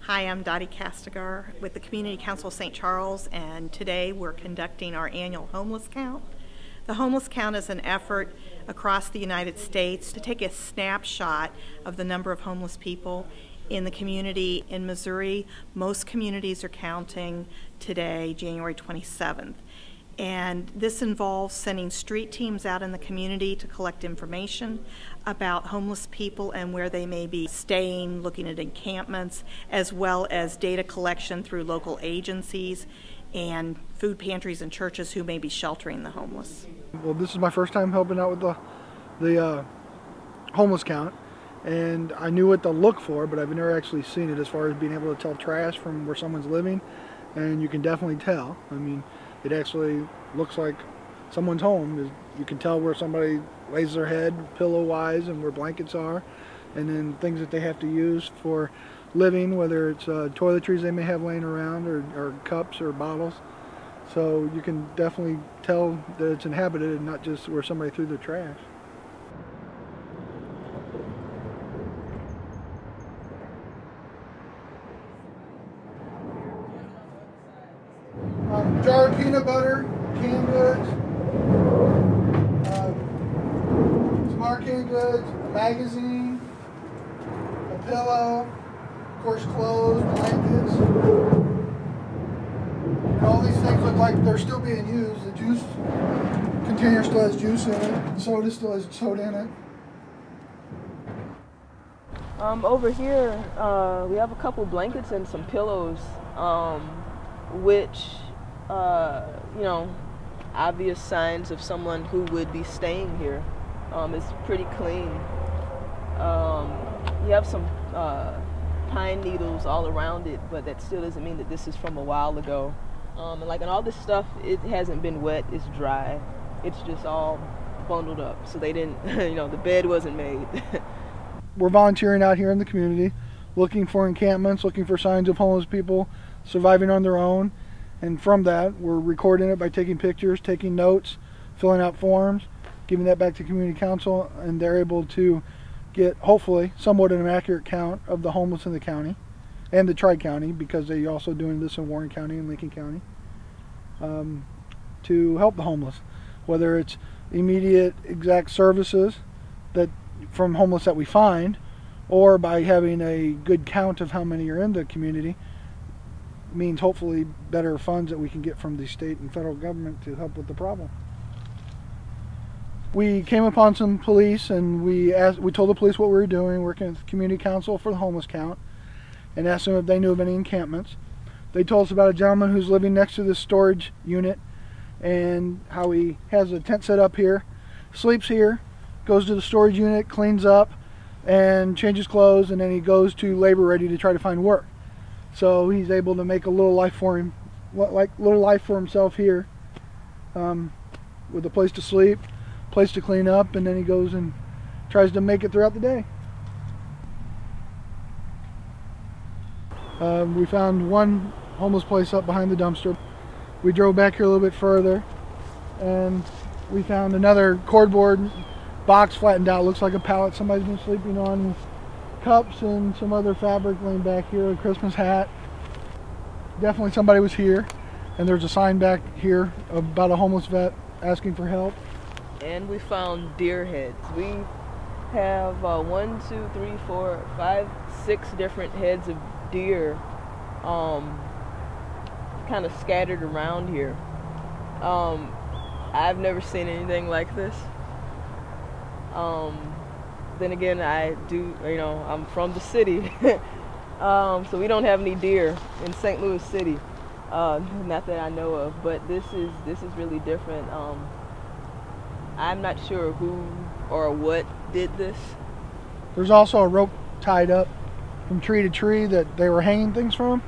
Hi, I'm Dottie Castigar with the Community Council of St. Charles, and today we're conducting our annual homeless count. The homeless count is an effort across the United States to take a snapshot of the number of homeless people in the community. In Missouri, most communities are counting today, January 27th. And this involves sending street teams out in the community to collect information about homeless people and where they may be staying, looking at encampments, as well as data collection through local agencies and food pantries and churches who may be sheltering the homeless. Well, this is my first time helping out with the homeless count, and I knew what to look for, but I've never actually seen it as far as being able to tell trash from where someone's living, and you can definitely tell. I mean, it actually looks like someone's home. You can tell where somebody lays their head pillow-wise and where blankets are, and then things that they have to use for living, whether it's toiletries they may have laying around or cups or bottles. So you can definitely tell that it's inhabited and not just where somebody threw their trash. Jar of peanut butter, canned goods, some more canned goods, a magazine, a pillow, of course clothes, blankets. And all these things look like they're still being used. The juice container still has juice in it, the soda still has soda in it. Over here, we have a couple blankets and some pillows, which you know, obvious signs of someone who would be staying here. It's pretty clean. You have some pine needles all around it, but that still doesn't mean that this is from a while ago. And all this stuff, it hasn't been wet, it's dry. It's just all bundled up. So they didn't, you know, the bed wasn't made. We're volunteering out here in the community, looking for encampments, looking for signs of homeless people surviving on their own. And from that, we're recording it by taking pictures, taking notes, filling out forms, giving that back to community council, and they're able to get, hopefully, somewhat an accurate count of the homeless in the county and the Tri-County, because they're also doing this in Warren County and Lincoln County, to help the homeless, whether it's immediate exact services that from homeless that we find, or by having a good count of how many are in the community. Means hopefully better funds that we can get from the state and federal government to help with the problem. We came upon some police, and we told the police what we were doing, working with the community council for the homeless count, and asked them if they knew of any encampments. They told us about a gentleman who's living next to this storage unit and how he has a tent set up here, sleeps here, goes to the storage unit, cleans up and changes clothes, and then he goes to labor ready to try to find work. So he's able to make a little life for himself here, with a place to sleep, place to clean up, and then he goes and tries to make it throughout the day. We found one homeless place up behind the dumpster. We drove back here a little bit further, and we found another cardboard box flattened out. Looks like a pallet somebody's been sleeping on. Cups and some other fabric laying back here, a Christmas hat. Definitely somebody was here, and there's a sign back here about a homeless vet asking for help. And we found deer heads. We have 1, 2, 3, 4, 5, 6 different heads of deer kind of scattered around here. I've never seen anything like this. Then again, I'm from the city, so we don't have any deer in St. Louis City, not that I know of. But this is really different. I'm not sure who or what did this. There's also a rope tied up from tree to tree that they were hanging things from,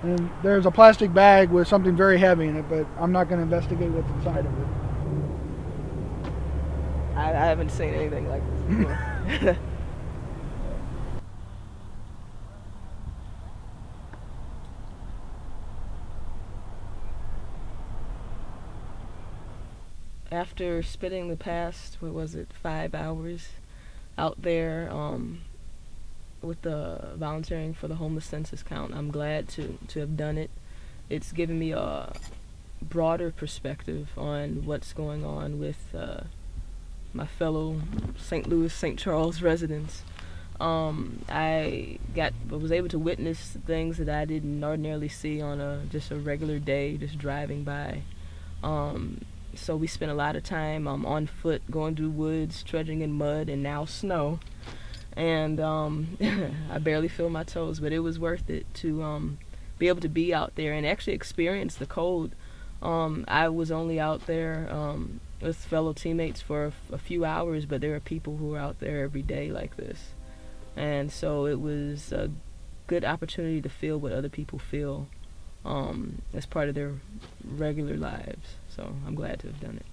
and there's a plastic bag with something very heavy in it, but I'm not going to investigate what's inside of it. I haven't seen anything like this before. After spending the past, 5 hours out there, with the volunteering for the homeless census count. I'm glad to have done it. It's given me a broader perspective on what's going on with my fellow St. Louis, St. Charles residents. I was able to witness things that I didn't ordinarily see on just a regular day, just driving by. So we spent a lot of time on foot, going through woods, trudging in mud, and now snow. And I barely feel my toes, but it was worth it to be able to be out there and actually experience the cold. I was only out there with fellow teammates for a few hours, but there are people who are out there every day like this. And so it was a good opportunity to feel what other people feel as part of their regular lives. So I'm glad to have done it.